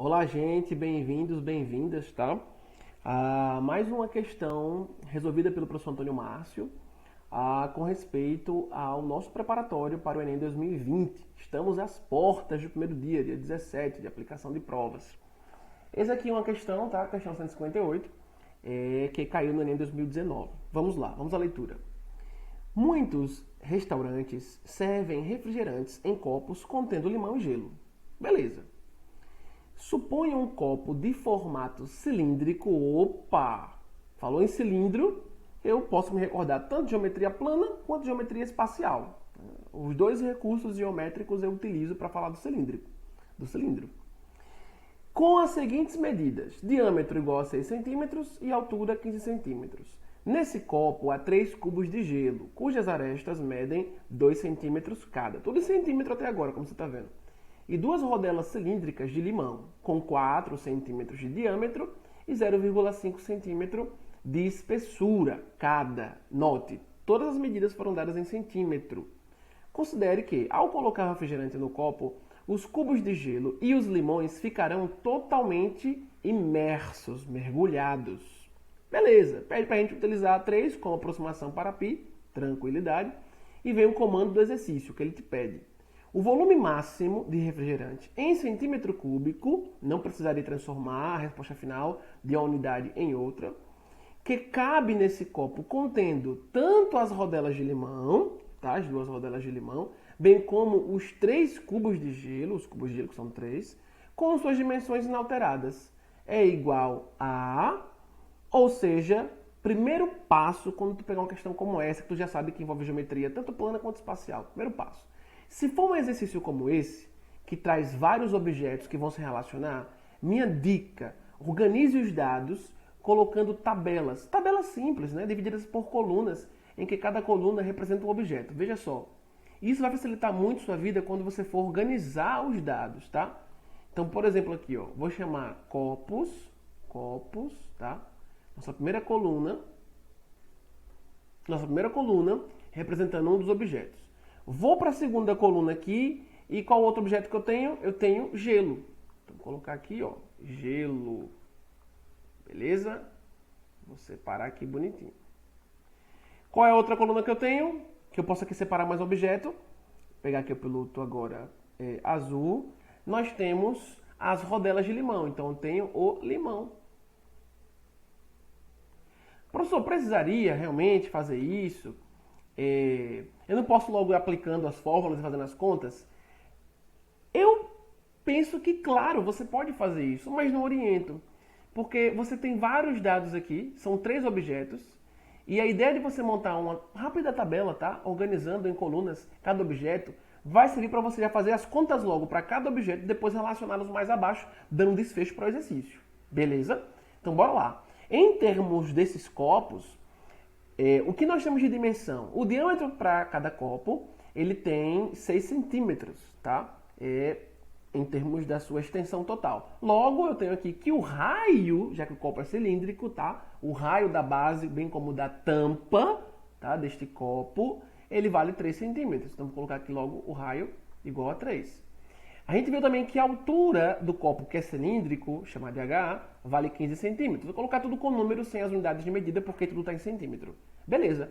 Olá, gente, bem-vindos, bem-vindas, tá? Mais uma questão resolvida pelo professor Antônio Márcio com respeito ao nosso preparatório para o Enem 2020. Estamos às portas do primeiro dia 17, de aplicação de provas. Essa aqui é uma questão, tá? Questão 158, que caiu no Enem 2019. Vamos lá, vamos à leitura. Muitos restaurantes servem refrigerantes em copos contendo limão e gelo. Beleza. Suponha um copo de formato cilíndrico. Opa! Falou em cilindro, eu posso me recordar tanto de geometria plana quanto de geometria espacial. Os dois recursos geométricos eu utilizo para falar do cilindro. Com as seguintes medidas: diâmetro igual a 6 centímetros e altura 15 centímetros. Nesse copo há 3 cubos de gelo, cujas arestas medem 2 centímetros cada. Tudo em centímetro até agora, como você está vendo. E 2 rodelas cilíndricas de limão, com 4 centímetros de diâmetro e 0,5 centímetro de espessura cada. Note, todas as medidas foram dadas em centímetro. Considere que, ao colocar o refrigerante no copo, os cubos de gelo e os limões ficarão totalmente imersos, mergulhados. Beleza, pede para a gente utilizar 3 como aproximação para π, tranquilidade, e vem o comando do exercício que ele te pede. O volume máximo de refrigerante em centímetro cúbico, não precisaria transformar a resposta final de uma unidade em outra, que cabe nesse copo contendo tanto as rodelas de limão, tá? As 2 rodelas de limão, bem como os 3 cubos de gelo, os cubos de gelo que são 3, com suas dimensões inalteradas. É igual a, ou seja, primeiro passo quando tu pegar uma questão como essa, que tu já sabe que envolve geometria tanto plana quanto espacial. Primeiro passo. Se for um exercício como esse, que traz vários objetos que vão se relacionar, minha dica, organize os dados colocando tabelas. Tabelas simples, né? Divididas por colunas, em que cada coluna representa um objeto. Veja só. Isso vai facilitar muito sua vida quando você for organizar os dados, tá? Então, por exemplo, aqui, ó, vou chamar copos, tá? Nossa primeira coluna representando um dos objetos. Vou para a segunda coluna aqui, e qual outro objeto que eu tenho? Eu tenho gelo. Então, vou colocar aqui, ó, gelo. Beleza? Vou separar aqui bonitinho. Qual é a outra coluna que eu tenho? Que eu posso aqui separar mais objeto. Vou pegar aqui o piloto agora azul. Nós temos as rodelas de limão. Então, eu tenho o limão. Professor, precisaria realmente fazer isso? Eu não posso logo ir aplicando as fórmulas e fazendo as contas? Eu penso que, claro, você pode fazer isso, mas não oriento. Porque você tem vários dados aqui, são 3 objetos, e a ideia de você montar uma rápida tabela, tá? Organizando em colunas cada objeto, vai servir para você já fazer as contas logo para cada objeto e depois relacioná-los mais abaixo, dando desfecho para o exercício. Beleza? Então, bora lá. Em termos desses copos, o que nós temos de dimensão? O diâmetro para cada copo, ele tem 6 centímetros, tá? Em termos da sua extensão total. Logo, eu tenho aqui que o raio, já que o copo é cilíndrico, tá? O raio da base, bem como da tampa, tá? Deste copo, ele vale 3 centímetros. Então, vou colocar aqui logo o raio igual a 3. A gente viu também que a altura do copo, que é cilíndrico, chamado de H, vale 15 centímetros. Vou colocar tudo com números sem as unidades de medida, porque tudo está em centímetro. Beleza.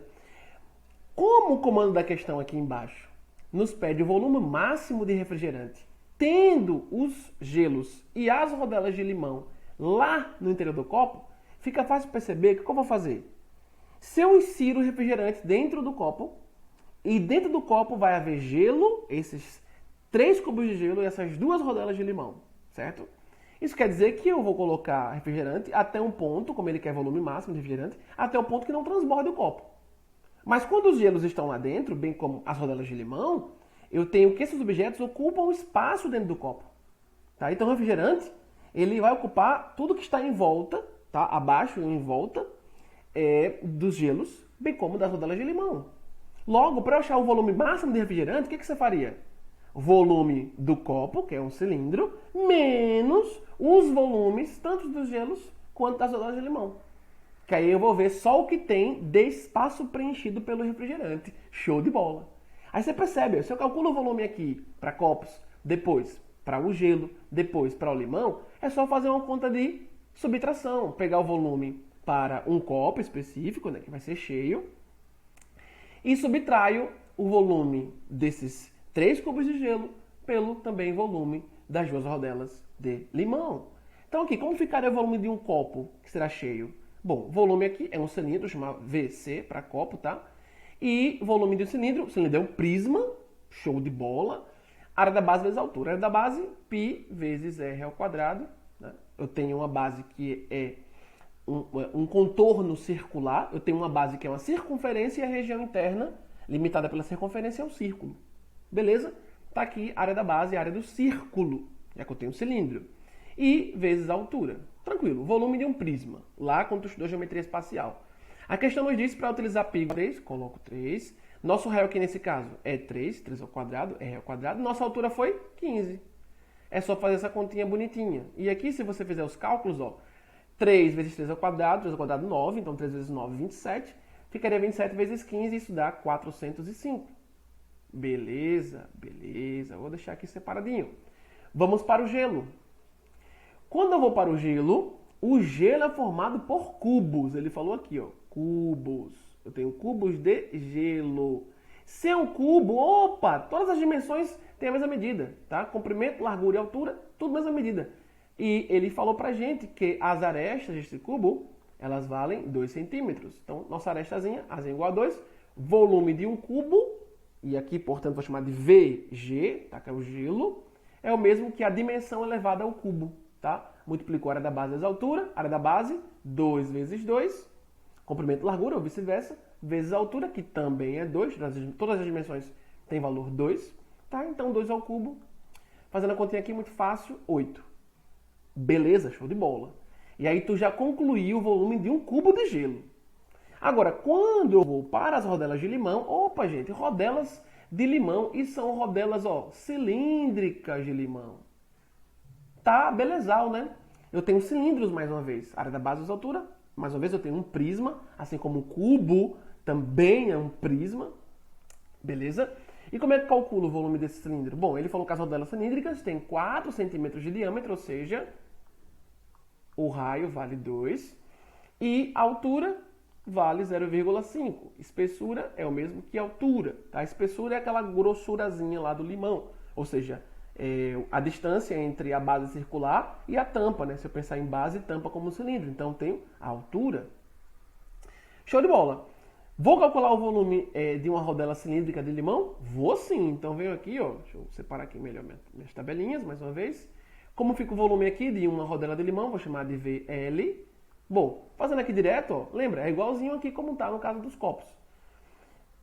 Como o comando da questão aqui embaixo nos pede o volume máximo de refrigerante, tendo os gelos e as rodelas de limão lá no interior do copo, fica fácil perceber que o que eu vou fazer? Se eu insiro o refrigerante dentro do copo, e dentro do copo vai haver gelo, esses 3 cubos de gelo e essas 2 rodelas de limão, certo? Isso quer dizer que eu vou colocar refrigerante até um ponto, como ele quer volume máximo de refrigerante, até o ponto que não transborde o copo. Mas quando os gelos estão lá dentro, bem como as rodelas de limão, eu tenho que esses objetos ocupam espaço dentro do copo. Tá? Então o refrigerante, ele vai ocupar tudo que está em volta, tá? Abaixo e em volta dos gelos, bem como das rodelas de limão. Logo, para eu achar o volume máximo de refrigerante, o que você faria? Volume do copo, que é um cilindro, menos os volumes, tanto dos gelos quanto das rodelas de limão. Que aí eu vou ver só o que tem de espaço preenchido pelo refrigerante. Show de bola! Aí você percebe, se eu calculo o volume aqui para copos, depois para o gelo, depois para o limão, é só fazer uma conta de subtração. Pegar o volume para um copo específico, né, que vai ser cheio, e subtraio o volume desses 3 cubos de gelo pelo também volume das 2 rodelas de limão. Então aqui, como ficaria o volume de um copo que será cheio? Bom, o volume aqui é um cilindro, chamado VC para copo, tá? E volume de um cilindro, o cilindro é um prisma, show de bola. Área da base vezes a altura. Área da base, π vezes r ao quadrado. Né? Eu tenho uma base que é um contorno circular, eu tenho uma base que é uma circunferência e a região interna, limitada pela circunferência, é um círculo. Beleza? Está aqui a área da base, a área do círculo, já que eu tenho um cilindro. E vezes a altura. Tranquilo, volume de um prisma, lá quando tu estudou geometria espacial. A questão nos diz para utilizar π igual a 3, coloco 3. Nosso raio aqui nesse caso é 3 ao quadrado, r ao quadrado. Nossa altura foi 15. É só fazer essa continha bonitinha. E aqui, se você fizer os cálculos, ó, 3 vezes 3 ao quadrado, 9, então 3 vezes 9, 27. Ficaria 27 vezes 15, isso dá 405. Beleza, beleza. Vou deixar aqui separadinho. Vamos para o gelo. Quando eu vou para o gelo é formado por cubos. Ele falou aqui, ó, cubos. Eu tenho cubos de gelo. Se é um cubo, opa, todas as dimensões têm a mesma medida, tá? Comprimento, largura e altura, tudo a mesma medida. E ele falou pra gente que as arestas deste cubo, elas valem 2 centímetros. Então, nossa arestazinha, azinha igual a 2, volume de um cubo, e aqui, portanto, vou chamar de VG, tá? Que é o gelo, é o mesmo que a dimensão elevada ao cubo, tá? Multiplicou a área da base vezes a altura, área da base, 2 vezes 2, comprimento, largura, ou vice-versa, vezes a altura, que também é 2, todas as dimensões têm valor 2, tá? Então, 2 ao cubo, fazendo a continha aqui muito fácil, 8. Beleza, show de bola. E aí tu já concluiu o volume de um cubo de gelo. Agora, quando eu vou para as rodelas de limão, opa, gente, rodelas de limão, e são rodelas, ó, cilíndricas de limão. Tá, belezal, né? Eu tenho cilindros, mais uma vez, área da base vezes altura, mais uma vez eu tenho um prisma, assim como o cubo também é um prisma, beleza? E como é que calculo o volume desse cilindro? Bom, ele falou que as rodelas cilíndricas têm 4 centímetros de diâmetro, ou seja, o raio vale 2, e a altura vale 0,5. Espessura é o mesmo que altura, tá? A espessura é aquela grossurazinha lá do limão, ou seja, a distância entre a base circular e a tampa, né? Se eu pensar em base, tampa como cilindro, então tenho a altura. Show de bola! Vou calcular o volume de uma rodela cilíndrica de limão? Vou sim. Então venho aqui, ó, deixa eu separar aqui melhor minhas tabelinhas, mais uma vez. Como fica o volume aqui de uma rodela de limão? Vou chamar de VL. Bom, fazendo aqui direto, ó, lembra, é igualzinho aqui como está no caso dos copos.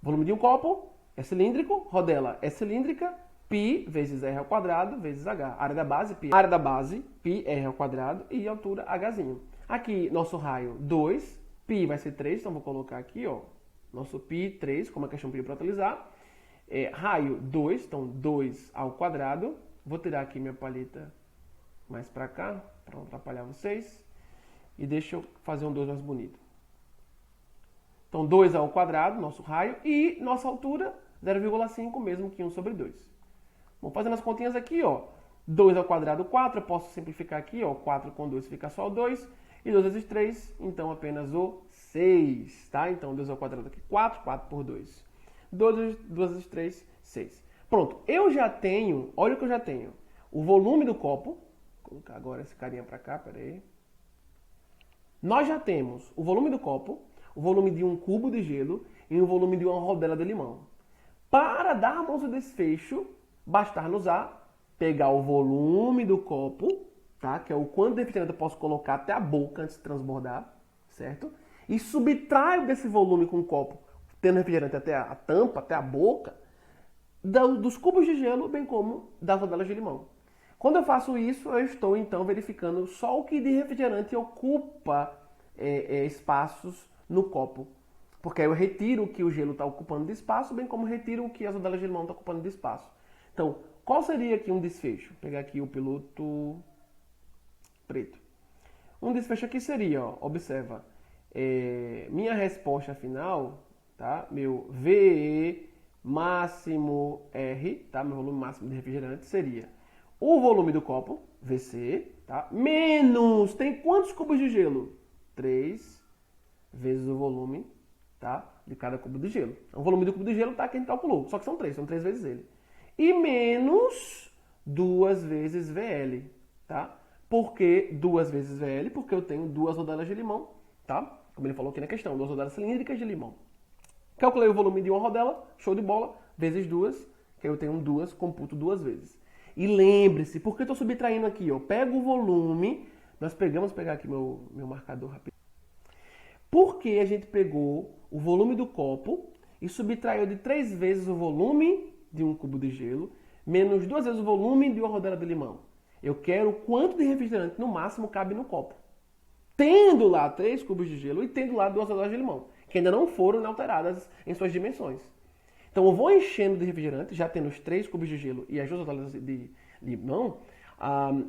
Volume de um copo é cilíndrico, rodela é cilíndrica, π vezes r ao quadrado vezes h. Área da base, π. Área da base, π r ao quadrado e altura hzinho. Aqui, nosso raio 2, π vai ser 3, então vou colocar aqui, ó, nosso π 3, como a questão pediu para utilizar. Raio 2, então 2 ao quadrado. Vou tirar aqui minha palheta mais para cá, para não atrapalhar vocês. E deixa eu fazer um 2 mais bonito. Então 2 ao quadrado, nosso raio, e nossa altura 0,5, mesmo que 1 sobre 2. Bom, fazendo as continhas aqui, ó, 2 ao quadrado, 4, eu posso simplificar aqui, ó, 4 com 2 fica só o 2, e 2 vezes 3, então apenas o 6, tá? Então 2 ao quadrado aqui, 4, 4 por 2. 2 vezes 3, 6. Pronto, eu já tenho, olha o que eu já tenho, o volume do copo, vou colocar agora esse carinha para cá, peraí. Nós já temos o volume do copo, o volume de um cubo de gelo e o volume de uma rodela de limão. Para darmos o desfecho, bastar-nos pegar o volume do copo, tá? Que é o quanto de refrigerante eu posso colocar até a boca antes de transbordar, certo? E subtraio desse volume com o copo, tendo refrigerante até a tampa, até a boca, dos cubos de gelo, bem como das rodelas de limão. Quando eu faço isso, eu estou então verificando só o que de refrigerante ocupa espaços no copo. Porque aí eu retiro o que o gelo está ocupando de espaço, bem como retiro o que as rodelas de limão estão ocupando de espaço. Então, qual seria aqui um desfecho? Vou pegar aqui o piloto preto. Um desfecho aqui seria, ó, observa, minha resposta final, tá? Meu VE máximo R, tá? Meu volume máximo de refrigerante seria o volume do copo, VC, tá? Menos, tem quantos cubos de gelo? 3 vezes o volume, tá? De cada cubo de gelo. Então, o volume do cubo de gelo tá que a gente calculou, só que são 3 vezes ele. E menos 2 vezes VL, tá? Por que 2 vezes VL? Porque eu tenho 2 rodelas de limão, tá? Como ele falou aqui na questão, 2 rodelas cilíndricas de limão. Calculei o volume de uma rodela, show de bola, vezes 2, que eu tenho 2, computo 2 vezes. E lembre-se, por que eu estou subtraindo aqui? Eu pego o volume, vamos pegar aqui meu marcador rápido. Porque a gente pegou o volume do copo e subtraiu de 3 vezes o volume de um cubo de gelo, menos 2 vezes o volume de uma rodela de limão. Eu quero quanto de refrigerante no máximo cabe no copo. Tendo lá 3 cubos de gelo e tendo lá 2 rodelas de limão, que ainda não foram alteradas em suas dimensões. Então eu vou enchendo de refrigerante, já tendo os 3 cubos de gelo e as 2 rodelas de limão,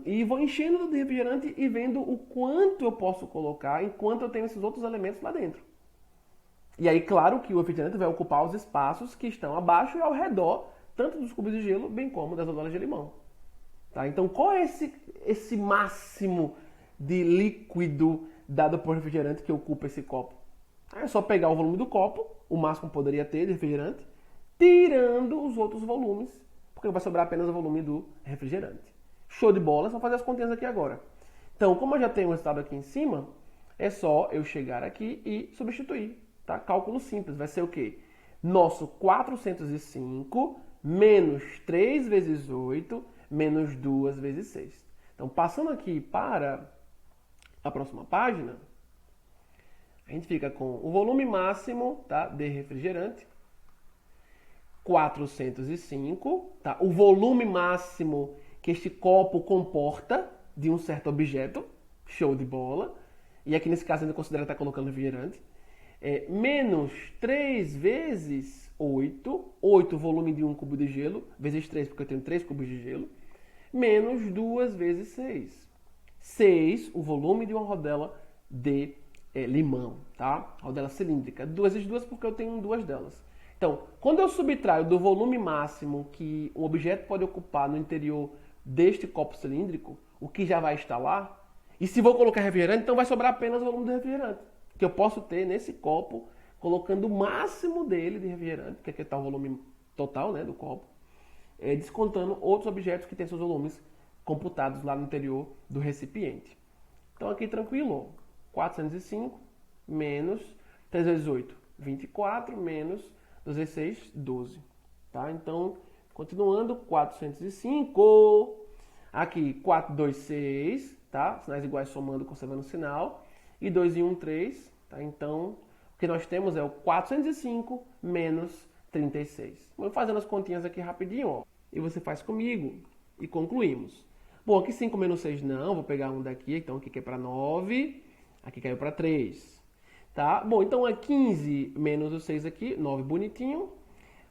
e vou enchendo de refrigerante e vendo o quanto eu posso colocar enquanto eu tenho esses outros elementos lá dentro. E aí, claro que o refrigerante vai ocupar os espaços que estão abaixo e ao redor, tanto dos cubos de gelo, bem como das rodelas de limão. Tá? Então, qual é esse máximo de líquido dado por refrigerante que ocupa esse copo? É só pegar o volume do copo, o máximo que poderia ter de refrigerante, tirando os outros volumes, porque vai sobrar apenas o volume do refrigerante. Show de bola, só fazer as continhas aqui agora. Então, como eu já tenho o resultado aqui em cima, é só eu chegar aqui e substituir. Tá? Cálculo simples, vai ser o quê? Nosso 405 menos 3 vezes 8 menos 2 vezes 6. Então, passando aqui para a próxima página, a gente fica com o volume máximo, tá, de refrigerante, 405, tá? O volume máximo que este copo comporta de um certo objeto, show de bola. E aqui nesse caso ainda considera estar colocando refrigerante. Menos 3 vezes 8, 8 volume de um cubo de gelo, vezes 3 porque eu tenho 3 cubos de gelo, menos 2 vezes 6. 6, o volume de uma rodela de limão, tá? Rodela cilíndrica. 2 vezes 2 porque eu tenho 2 delas. Então, quando eu subtraio do volume máximo que um objeto pode ocupar no interior deste copo cilíndrico, o que já vai estar lá, e se vou colocar refrigerante, então vai sobrar apenas o volume do refrigerante, que eu posso ter nesse copo, colocando o máximo dele de refrigerante, que aqui está o volume total, né, do copo, descontando outros objetos que têm seus volumes computados lá no interior do recipiente. Então aqui tranquilo, 405 menos 3 vezes 8, 24, menos 2 vezes 6, 12. Tá? Então, continuando, 405, aqui 4, 2, 6, tá? Sinais iguais somando, conservando o sinal, e 2 e 1, 3, tá? Então, o que nós temos é o 405 menos 36. Vamos fazendo as continhas aqui rapidinho, ó. E você faz comigo e concluímos. Bom, aqui 5 menos 6 não, vou pegar um daqui, então aqui que é para 9, aqui caiu para 3. Tá? Bom, então é 15 menos o 6 aqui, 9 bonitinho.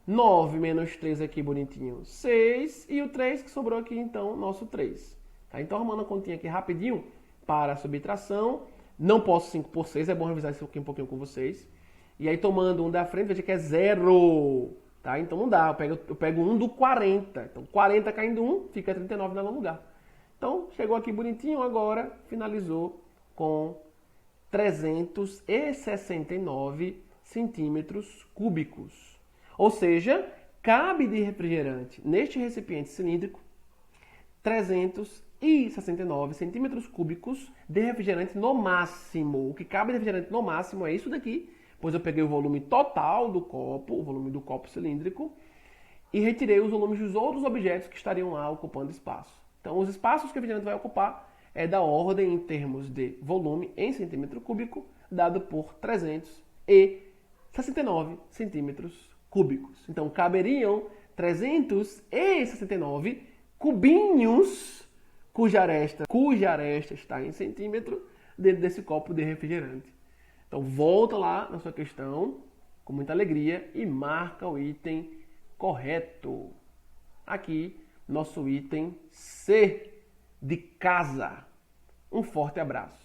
9 menos 3 aqui bonitinho, 6. E o 3 que sobrou aqui, então, nosso 3. Tá? Então, arrumando a continha aqui rapidinho para a subtração. Não posso 5 por 6, é bom revisar isso aqui um pouquinho com vocês. E aí, tomando um da frente, veja que é 0. Tá? Então, não dá. Eu pego 1 do 40. Então, 40 caindo 1, fica 39 no lugar. Então, chegou aqui bonitinho, agora finalizou com 369 centímetros cúbicos. Ou seja, cabe de refrigerante neste recipiente cilíndrico 369 centímetros cúbicos de refrigerante no máximo. O que cabe de refrigerante no máximo é isso daqui, pois eu peguei o volume total do copo, o volume do copo cilíndrico, e retirei os volumes dos outros objetos que estariam lá ocupando espaço. Então, os espaços que o refrigerante vai ocupar é da ordem em termos de volume em centímetro cúbico, dado por 369 centímetros cúbicos. Então, caberiam 369 cubinhos cuja aresta está em centímetro dentro desse copo de refrigerante. Então, volta lá na sua questão com muita alegria e marca o item correto. Aqui, nosso item C de casa. Um forte abraço.